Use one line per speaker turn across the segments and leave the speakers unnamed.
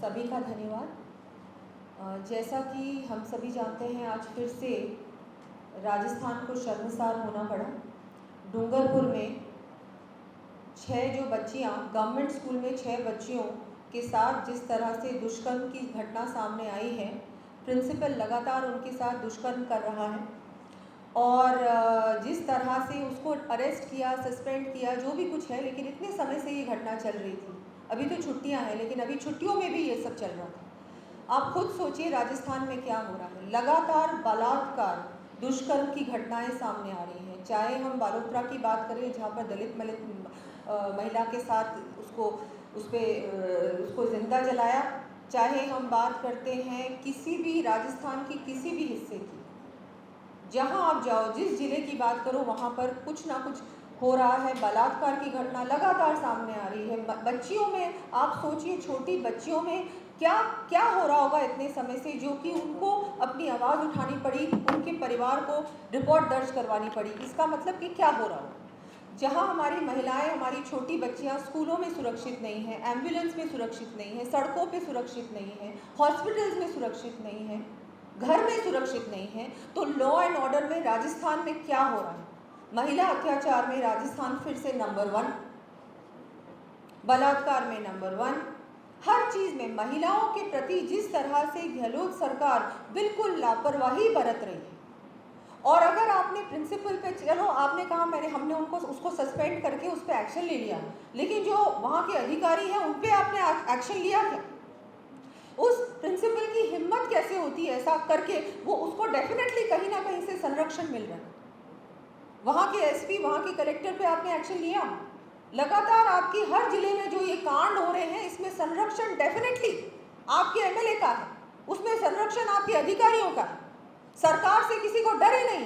सभी का धन्यवाद। जैसा कि हम सभी जानते हैं, आज फिर से राजस्थान को शर्मसार होना पड़ा। डूंगरपुर में 6 जो बच्चियां गवर्नमेंट स्कूल में 6 बच्चियों के साथ जिस तरह से दुष्कर्म की घटना सामने आई है, प्रिंसिपल लगातार उनके साथ दुष्कर्म कर रहा है और जिस तरह से उसको अरेस्ट किया, सस्पेंड किया, जो भी कुछ है, लेकिन इतने समय से ये घटना चल रही थी। अभी तो छुट्टियां हैं, लेकिन अभी छुट्टियों में भी ये सब चल रहा था। आप खुद सोचिए राजस्थान में क्या हो रहा है। लगातार बलात्कार, दुष्कर्म की घटनाएं सामने आ रही हैं। चाहे हम बालोतरा की बात करें, जहाँ पर दलित महिला के साथ उसको जिंदा जलाया, चाहे हम बात करते हैं किसी भी राजस्थान की किसी भी हिस्से की, जहां आप जाओ, जिस जिले की बात करो, वहां पर कुछ ना कुछ हो रहा है। बलात्कार की घटना लगातार सामने आ रही है। बच्चियों में आप सोचिए, छोटी बच्चियों में क्या क्या हो रहा होगा इतने समय से, जो कि उनको अपनी आवाज़ उठानी पड़ी, उनके परिवार को रिपोर्ट दर्ज करवानी पड़ी। इसका मतलब कि क्या हो रहा होगा। जहां हमारी महिलाएं, हमारी छोटी बच्चियां स्कूलों में सुरक्षित नहीं हैं, एम्बुलेंस में सुरक्षित नहीं है, सड़कों पे सुरक्षित नहीं है, हॉस्पिटल्स में सुरक्षित नहीं है, घर में सुरक्षित नहीं है, तो लॉ एंड ऑर्डर में राजस्थान में क्या हो रहा है। महिला अत्याचार में राजस्थान फिर से नंबर 1, बलात्कार में नंबर 1, हर चीज में महिलाओं के प्रति जिस तरह से गहलोत सरकार बिल्कुल लापरवाही बरत रही है। और अगर आपने प्रिंसिपल पे, चलो आपने कहा हमने उसको सस्पेंड करके उस पर एक्शन ले लिया, लेकिन जो वहां के अधिकारी हैं उन पे आपने एक्शन लिया क्या? उस प्रिंसिपल की हिम्मत कैसे होती है ऐसा करके? वो उसको डेफिनेटली कहीं ना कहीं से संरक्षण मिल रहा है। वहां के एसपी, वहां के कलेक्टर पे आपने एक्शन लिया? लगातार आपकी हर जिले में जो ये कांड हो रहे हैं, इसमें संरक्षण डेफिनेटली आपके एमएलए का है, उसमें संरक्षण आपके अधिकारियों का है। सरकार से किसी को डर ही नहीं।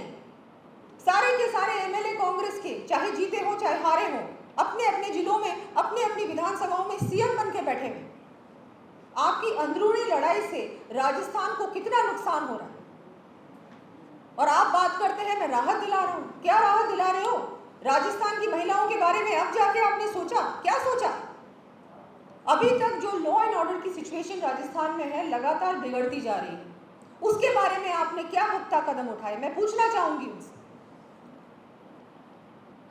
सारे के सारे एमएलए कांग्रेस के, चाहे जीते हो चाहे हारे हो, अपने अपने जिलों में, अपनी अपनी विधानसभाओं में सीएम बन के बैठे हुए। आपकी अंदरूनी लड़ाई से राजस्थान को कितना नुकसान हो रहा है, और आप बात करते हैं मैं राहत दिला रहा हूं। क्या राहत दिला रहे हो? राजस्थान की महिलाओं के बारे में अब जाके आपने सोचा? क्या सोचा? अभी तक जो लॉ एंड ऑर्डर की सिचुएशन राजस्थान में है, लगातार बिगड़ती जा रही है। उसके बारे में आपने क्या पुख्ता कदम उठाए, मैं पूछना चाहूंगी उनसे।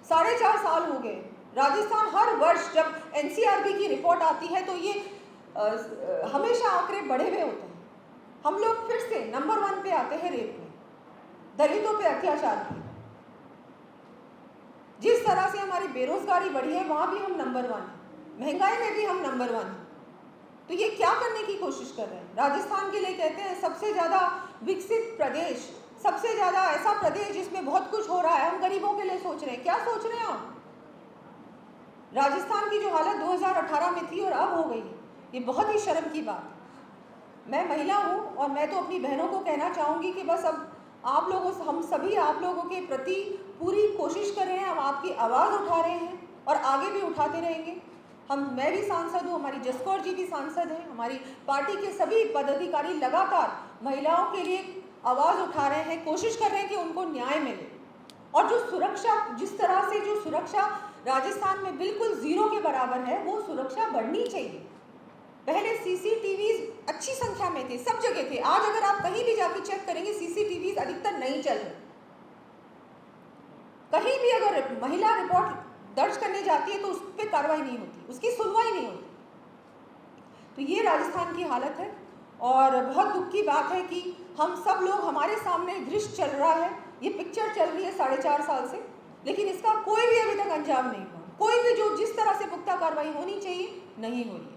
4.5 साल हो गए। राजस्थान हर वर्ष जब एनसीआरबी की रिपोर्ट आती है तो ये हमेशा आंकड़े बढ़े हुए होते हैं। हम लोग फिर से नंबर 1 पे आते हैं रेप में, दलितों पे अत्याचार की। जिस तरह से हमारी बेरोजगारी बढ़ी है, वहां भी हम नंबर 1 हैं, महंगाई में भी हम नंबर 1 हैं। तो ये क्या करने की कोशिश कर रहे हैं? राजस्थान के लिए कहते हैं सबसे ज्यादा विकसित प्रदेश, सबसे ज्यादा ऐसा प्रदेश जिसमें बहुत कुछ हो रहा है। हम गरीबों के लिए सोच रहे हैं। क्या सोच रहे हैं आप? राजस्थान की जो हालत 2018 में थी और अब हो गई, ये बहुत ही शर्म की बात है। मैं महिला हूं और मैं तो अपनी बहनों को कहना चाहूंगी कि बस अब आप लोगों, हम सभी आप लोगों के प्रति पूरी कोशिश कर रहे हैं। हम आपकी आवाज़ उठा रहे हैं और आगे भी उठाते रहेंगे। मैं भी सांसद हूँ, हमारी जसकौर जी भी सांसद हैं, हमारी पार्टी के सभी पदाधिकारी लगातार महिलाओं के लिए आवाज़ उठा रहे हैं, कोशिश कर रहे हैं कि उनको न्याय मिले। और जो सुरक्षा, जिस तरह से जो सुरक्षा राजस्थान में बिल्कुल 0 के बराबर है, वो सुरक्षा बढ़नी चाहिए। पहले सीसीटीवीज अच्छी संख्या में थे, सब जगह थे। आज अगर आप कहीं भी जाके चेक करेंगे, सीसीटीवीज अधिकतर नहीं चल रहे। कहीं भी अगर महिला रिपोर्ट दर्ज करने जाती है तो उस पर कार्रवाई नहीं होती, उसकी सुनवाई नहीं होती। तो ये राजस्थान की हालत है और बहुत दुख की बात है कि हम सब लोग, हमारे सामने दृश्य चल रहा है, ये पिक्चर चल रही है 4.5 साल से, लेकिन इसका कोई भी अभी तक अंजाम नहीं हुआ। कोई भी जो जिस तरह से पुख्ता कार्रवाई होनी चाहिए नहीं हो रही है।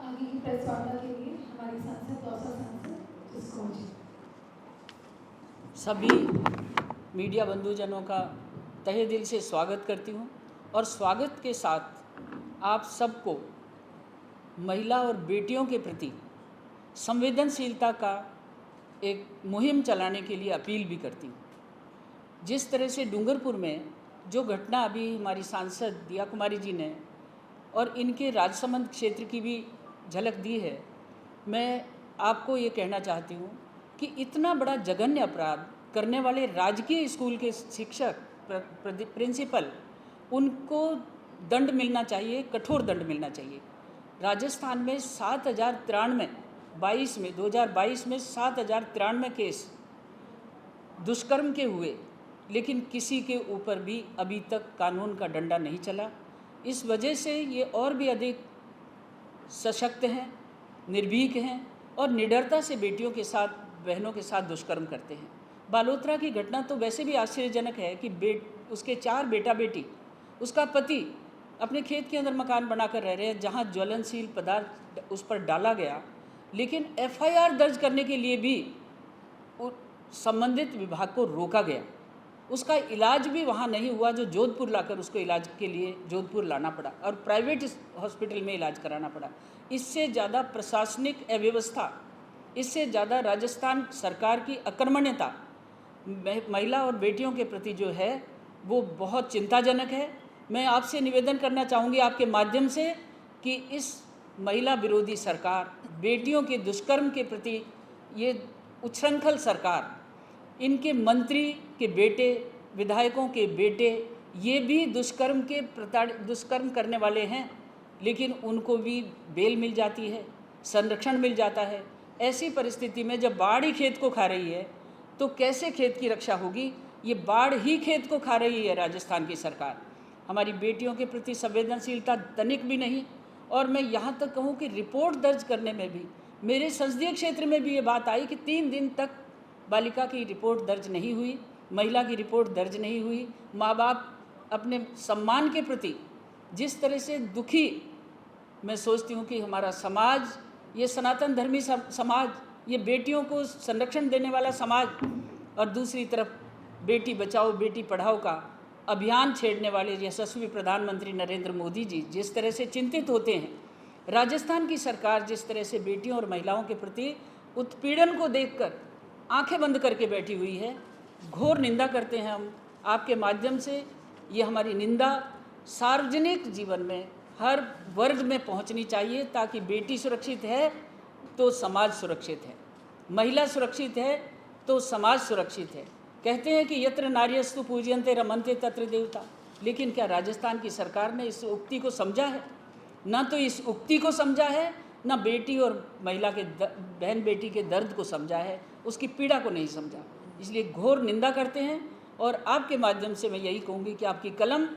आगे की प्रेस वार्ता के लिए हमारी सांसद दौसा सांसद जसकौर जी।
सभी मीडिया बंधुजनों का तहे दिल से स्वागत करती हूं और स्वागत के साथ आप सबको महिला और बेटियों के प्रति संवेदनशीलता का एक मुहिम चलाने के लिए अपील भी करती हूं। जिस तरह से डूंगरपुर में जो घटना अभी हमारी सांसद दिया कुमारी जी ने और इनके राजसमंद क्षेत्र की भी झलक दी है, मैं आपको ये कहना चाहती हूँ कि इतना बड़ा जघन्य अपराध करने वाले राजकीय स्कूल के शिक्षक प्रिंसिपल, उनको दंड मिलना चाहिए, कठोर दंड मिलना चाहिए। राजस्थान में 2022 में 7093 केस दुष्कर्म के हुए, लेकिन किसी के ऊपर भी अभी तक कानून का डंडा नहीं चला। इस वजह से ये और भी अधिक सशक्त हैं, निर्भीक हैं और निडरता से बेटियों के साथ, बहनों के साथ दुष्कर्म करते हैं। बालोतरा की घटना तो वैसे भी आश्चर्यजनक है कि उसके 4 बेटा बेटी, उसका पति अपने खेत के अंदर मकान बनाकर रह रहे हैं जहां ज्वलनशील पदार्थ उस पर डाला गया, लेकिन एफआईआर दर्ज करने के लिए भी संबंधित विभाग को रोका गया। उसका इलाज भी वहाँ नहीं हुआ, जो जोधपुर लाकर उसको इलाज के लिए जोधपुर लाना पड़ा और प्राइवेट हॉस्पिटल में इलाज कराना पड़ा। इससे ज़्यादा प्रशासनिक अव्यवस्था, इससे ज़्यादा राजस्थान सरकार की अकर्मण्यता महिला और बेटियों के प्रति जो है वो बहुत चिंताजनक है। मैं आपसे निवेदन करना चाहूँगी आपके माध्यम से कि इस महिला विरोधी सरकार, बेटियों के दुष्कर्म के प्रति ये उच्छृंखल सरकार, इनके मंत्री के बेटे, विधायकों के बेटे, ये भी दुष्कर्म करने वाले हैं, लेकिन उनको भी बेल मिल जाती है, संरक्षण मिल जाता है। ऐसी परिस्थिति में जब बाढ़ ही खेत को खा रही है तो कैसे खेत की रक्षा होगी? ये बाढ़ ही खेत को खा रही है राजस्थान की सरकार। हमारी बेटियों के प्रति संवेदनशीलता तनिक भी नहीं। और मैं यहाँ तक कहूँ कि रिपोर्ट दर्ज करने में भी, मेरे संसदीय क्षेत्र में भी ये बात आई कि 3 दिन तक बालिका की रिपोर्ट दर्ज नहीं हुई, महिला की रिपोर्ट दर्ज नहीं हुई। माँ बाप अपने सम्मान के प्रति जिस तरह से दुखी, मैं सोचती हूँ कि हमारा समाज, ये सनातन धर्मी समाज, ये बेटियों को संरक्षण देने वाला समाज, और दूसरी तरफ बेटी बचाओ बेटी पढ़ाओ का अभियान छेड़ने वाले यशस्वी प्रधानमंत्री नरेंद्र मोदी जी जिस तरह से चिंतित होते हैं, राजस्थान की सरकार जिस तरह से बेटियों और महिलाओं के प्रति उत्पीड़न को देखकर आंखें बंद करके बैठी हुई है, घोर निंदा करते हैं हम आपके माध्यम से। ये हमारी निंदा सार्वजनिक जीवन में हर वर्ग में पहुंचनी चाहिए, ताकि बेटी सुरक्षित है तो समाज सुरक्षित है, महिला सुरक्षित है तो समाज सुरक्षित है। कहते हैं कि यत्र नार्यस्तु पूज्यन्ते रमन्ते तत्र देवता, लेकिन क्या राजस्थान की सरकार ने इस उक्ति को समझा है? ना तो इस उक्ति को समझा है, ना बेटी और महिला के बहन बेटी के दर्द को समझा है, उसकी पीड़ा को नहीं समझा। इसलिए घोर निंदा करते हैं। और आपके माध्यम से मैं यही कहूँगी कि आपकी कलम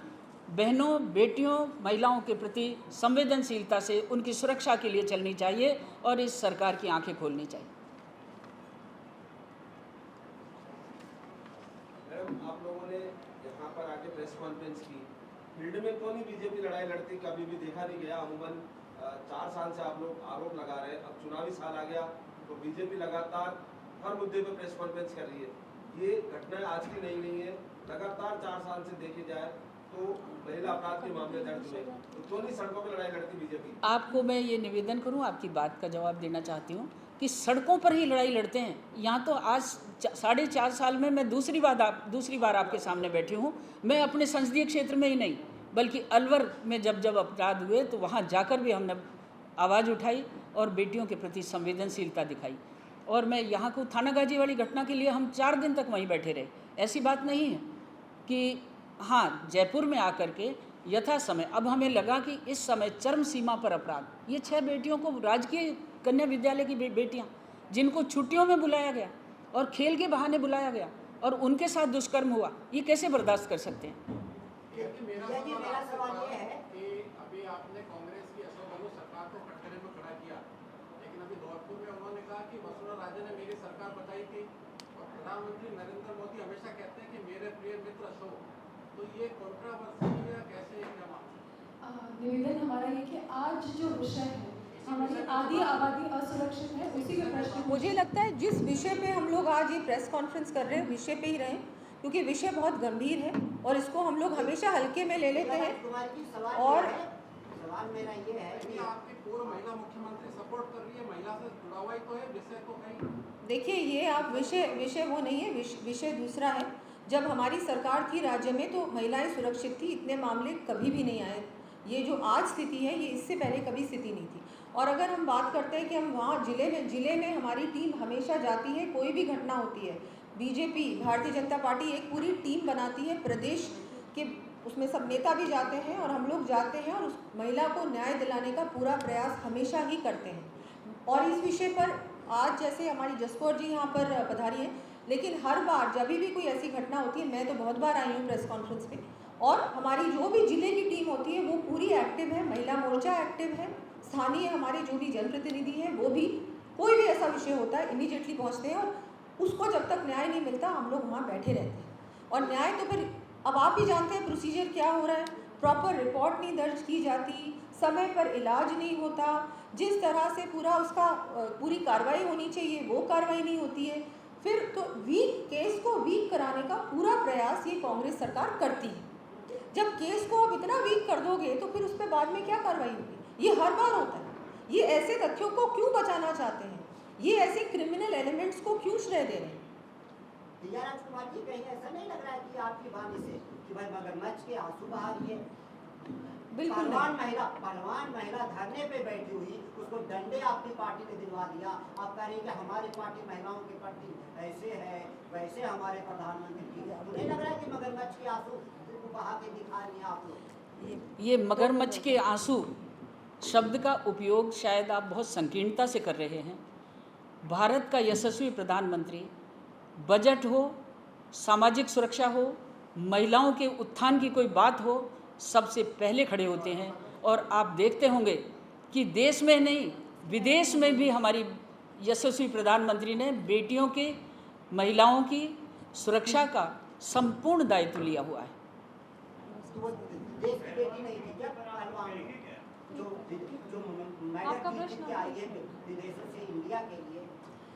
बहनों, बेटियों, महिलाओं के प्रति संवेदनशीलता से उनकी सुरक्षा के लिए चलनी चाहिए और इस सरकार की आंखें खोलनी चाहिए।
मैडम, आप लोगों ने यहाँ पर आके प्रेस कॉन्फ्रेंस की, फील्ड में तो नहीं बीजेपी लड़ाई लड़ती, कभी भी देखा नहीं गया। अमूमन 4 साल से आप लोग आरोप लगा रहे हैं, अब चुनावी साल आ गया तो बीजेपी लगातार हर मुद्दे पे प्रेस कॉन्फ्रेंस कर रही है। ये घटनाएं आज की नहीं है, लगातार 4 साल से देखे जाए तो महिला अपराध के मामले दर्ज हुए, तो क्यों नहीं सड़कों पर लड़ाई लड़ती बीजेपी? आपको
मैं ये निवेदन करूं, आपकी बात का जवाब देना चाहती हूं कि सड़कों पर ही लड़ाई लड़ते हैं। यहाँ तो आज 4.5 साल में मैं दूसरी बार आपके सामने बैठी हूँ। मैं अपने संसदीय क्षेत्र में ही नहीं, बल्कि अलवर में जब अपराध हुए तो वहाँ जाकर भी हमने आवाज़ उठाई और बेटियों के प्रति संवेदनशीलता दिखाई। और मैं यहाँ को थानागाजी वाली घटना के लिए हम 4 दिन तक वहीं बैठे रहे। ऐसी बात नहीं है कि हाँ, जयपुर में आकर के यथा समय, अब हमें लगा कि इस समय चरम सीमा पर अपराध, ये 6 बेटियों को, राजकीय कन्या विद्यालय की बेटियाँ जिनको छुट्टियों में बुलाया गया और खेल के बहाने बुलाया गया और उनके साथ दुष्कर्म हुआ, ये कैसे बर्दाश्त कर सकते हैं?
मेरा सवाल ये है कि अभी आपने कांग्रेस की अशोक गहलोत सरकार को कटघरे में खड़ा किया, लेकिन अभी धौलपुर में उन्होंने कहा कि वसुंधरा राजे ने मेरी सरकार बचाई थी और प्रधानमंत्री नरेंद्र मोदी हमेशा कहते हैं कि मेरे प्रिय मित्र अशोक, तो ये कंट्रोवर्सी है, कैसे क्या मामला?
निवेदन हमारा ये कि आज जो विषय है हमारी आधी आबादी असुरक्षित है, उसी के प्रश्न।
मुझे लगता है जिस विषय पे हम लोग आज ये प्रेस कॉन्फ्रेंस कर रहे हैं, विषय पे ही रहें, क्योंकि विषय बहुत गंभीर है और इसको हम लोग हमेशा हल्के में ले लेते हैं। और
सवाल मेरा ये है कि आपकी पूर्व महिला मुख्यमंत्री सपोर्ट कर रही है, महिला से जुड़ा हुआ ही तो है, विषय तो है।
देखिए, ये आप विषय वो नहीं है, विषय दूसरा है। जब हमारी सरकार थी राज्य में तो महिलाएं सुरक्षित थी, इतने मामले कभी भी नहीं आए। ये जो आज स्थिति है, ये इससे पहले कभी स्थिति नहीं थी। और अगर हम बात करते हैं कि हम वहाँ जिले में हमारी टीम हमेशा जाती है, कोई भी घटना होती है, बीजेपी भारतीय जनता पार्टी एक पूरी टीम बनाती है, प्रदेश के उसमें सब नेता भी जाते हैं और हम लोग जाते हैं और उस महिला को न्याय दिलाने का पूरा प्रयास हमेशा ही करते हैं। और इस विषय पर आज जैसे हमारी जसकौर जी यहाँ पर पधारी हैं, लेकिन हर बार जब भी कोई ऐसी घटना होती है, मैं तो बहुत बार आई हूँ प्रेस कॉन्फ्रेंस पे, और हमारी जो भी जिले की टीम होती है वो पूरी एक्टिव है, महिला मोर्चा एक्टिव है, स्थानीय हमारे जो भी जनप्रतिनिधि हैं वो भी, कोई भी ऐसा विषय होता है इमीडिएटली पहुँचते हैं और उसको जब तक न्याय नहीं मिलता हम लोग वहाँ बैठे रहते हैं। और न्याय तो फिर अब आप भी जानते हैं प्रोसीजर क्या हो रहा है, प्रॉपर रिपोर्ट नहीं दर्ज की जाती, समय पर इलाज नहीं होता, जिस तरह से पूरा उसका पूरी कार्रवाई होनी चाहिए वो कार्रवाई नहीं होती है। फिर तो वीक केस को वीक कराने का पूरा प्रयास ये कांग्रेस सरकार करती है। जब केस को आप इतना वीक कर दोगे तो फिर उस पर बाद में क्या कार्रवाई होगी? ये हर बार होता है। ये ऐसे तथ्यों को क्यों बचाना चाहते हैं? ये ऐसे क्रिमिनल एलिमेंट्स को क्यों श्रेय दे रहे हैं?
दिया राजकुमार जी, कहीं ऐसा नहीं लग रहा है कि आपकी वाणी से कि भाई मगरमच्छ के आंसू बहा दिए?
बिल्कुल
पहलवान महिला धरने पे बैठी हुई, उसको डंडे आपकी पार्टी ने दिलवा दिया। आप कह रही कि हमारी पार्टी महिलाओं के प्रति ऐसे है, वैसे हमारे प्रधानमंत्री। तो नहीं लग रहा है कि मगरमच्छ के आंसू बहा के दिखा रही हैं आप लोग?
ये मगरमच्छ के आंसू शब्द का उपयोग शायद आप बहुत संकीर्णता से कर रहे हैं। भारत का यशस्वी प्रधानमंत्री बजट हो, सामाजिक सुरक्षा हो, महिलाओं के उत्थान की कोई बात हो, सबसे पहले खड़े होते हैं। और आप देखते होंगे कि देश में नहीं विदेश में भी हमारी यशस्वी प्रधानमंत्री ने बेटियों के, महिलाओं की सुरक्षा का संपूर्ण दायित्व लिया हुआ है।
तो वो देश की बेटी नहीं थी क्या पहलवान? जो
आपका
मेडल
प्रश्न
जीत के आई है विदेशों से इंडिया के लिए,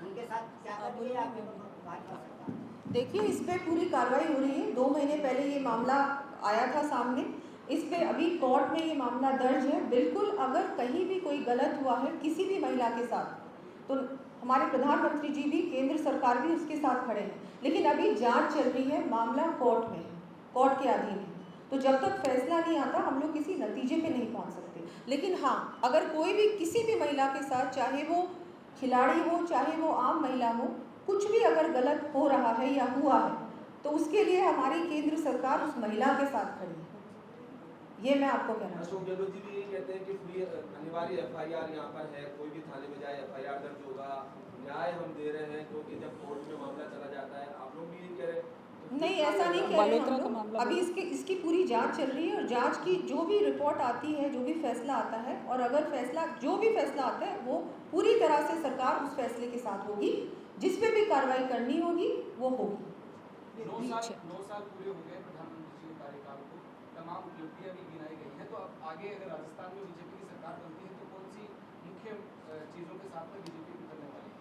उनके साथ क्या कर रही है आपकी भाजपा सरकार?
देखिए, इस पे पूरी कार्रवाई हो रही है। 2 महीने पहले ये मामला आया था सामने, इस पे अभी कोर्ट में ये मामला दर्ज है। बिल्कुल अगर कहीं भी कोई गलत हुआ है किसी भी महिला के साथ, तो हमारे प्रधानमंत्री जी भी, केंद्र सरकार भी उसके साथ खड़े हैं। लेकिन अभी जांच चल रही है, मामला कोर्ट में है, कोर्ट के अधीन है। तो जब तक फैसला नहीं आता हम लोग किसी नतीजे पे नहीं पहुंच सकते। लेकिन हाँ, अगर कोई भी किसी भी महिला के साथ, चाहे वो खिलाड़ी हो चाहे वो आम महिला हो, कुछ भी अगर गलत हो रहा है या हुआ है, तो उसके लिए हमारी केंद्र सरकार उस महिला के साथ खड़ी है। ये मैं आपको कहना चाहूँगी।
अशोक गहलोत जी भी यही कहते हैं कि फ्री अनिवार्य एफआईआर यहाँ पर है, कोई भी थाने में जाए एफआईआर दर्ज होगा, न्याय हम दे रहे हैं, क्योंकि जब कोर्ट में मामला चला जाता है। आप लोग भी यही कह रहे हैं?
नहीं, ऐसा नहीं कह रहे हम लोग। अभी इसकी पूरी जांच चल रही है और जांच की जो भी रिपोर्ट आती है, जो भी फैसला आता है, और अगर जो भी फैसला आता है वो पूरी तरह से सरकार उस फैसले के साथ होगी, जिस पे भी कार्रवाई करनी होगी वो होगी।
9 साल पूरे हो गए प्रधानमंत्री जी के कार्यकाल को, तमाम उपलब्धियां भी गिनाई गई हैं। तो अब आगे अगर राजस्थान में बीजेपी की सरकार बनती है तो कौन सी मुख्य चीज़ों के साथ में बीजेपी करने वाली है?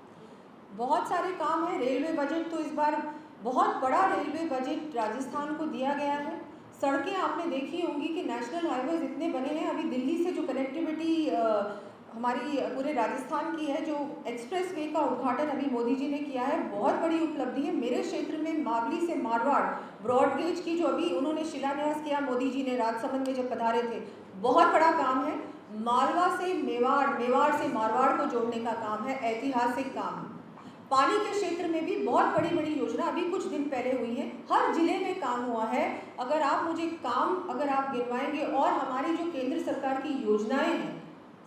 बहुत सारे काम हैं। रेलवे बजट तो इस बार बहुत बड़ा रेलवे बजट राजस्थान को दिया गया है। सड़कें आपने देखी होंगी कि नेशनल हाईवेज इतने बने हैं। अभी दिल्ली से जो कनेक्टिविटी हमारी पूरे राजस्थान की है, जो एक्सप्रेस वे का उद्घाटन अभी मोदी जी ने किया है, बहुत बड़ी उपलब्धि है। मेरे क्षेत्र में मावली से मारवाड़ ब्रॉडगेज की जो अभी उन्होंने शिलान्यास किया मोदी जी ने राजसमंद में जब पधारे थे, बहुत बड़ा काम है। मालवा से मेवाड़, मेवाड़ से मारवाड़ को जोड़ने का काम है, ऐतिहासिक काम है। पानी के क्षेत्र में भी बहुत बड़ी बड़ी योजना अभी कुछ दिन पहले हुई है। हर जिले में काम हुआ है। अगर आप मुझे काम अगर आप गिनवाएंगे, और हमारी जो केंद्र सरकार की योजनाएं हैं,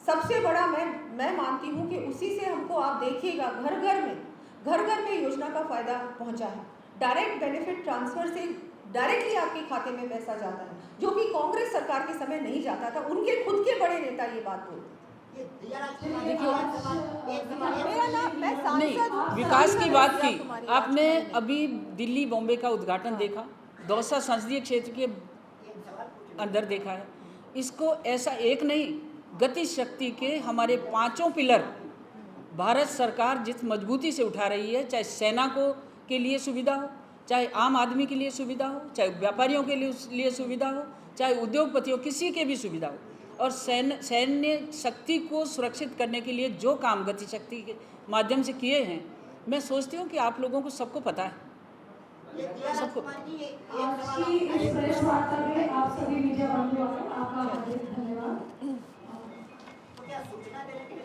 सबसे बड़ा मैं मानती हूँ कि उसी से हमको आप देखिएगा घर घर में योजना का फायदा पहुँचा है। डायरेक्ट बेनिफिट ट्रांसफर से डायरेक्टली आपके खाते में पैसा जाता है, जो कि कांग्रेस सरकार के समय नहीं जाता था। उनके खुद के बड़े नेता ये बात बोलते हैं।
नहीं, विकास की बात की आपने, अभी दिल्ली बॉम्बे का उद्घाटन देखा, दौसा संसदीय क्षेत्र के अंदर देखा है। इसको ऐसा एक नहीं, गति शक्ति के हमारे 5 पिलर भारत सरकार जिस मजबूती से उठा रही है, चाहे सेना को के लिए सुविधा हो, चाहे आम आदमी के लिए सुविधा हो, चाहे व्यापारियों के लिए सुविधा हो, चाहे उद्योगपतियों, किसी के भी सुविधा हो। और सैन्य शक्ति को सुरक्षित करने के लिए जो काम गति शक्ति के माध्यम से किए हैं, मैं सोचती हूँ कि आप लोगों को सबको पता है। सबको
आज की इस प्रेस वार्ता में आप सभी मीडिया बंधुओं का आपका धन्यवाद।
क्या सूचना देने के लिए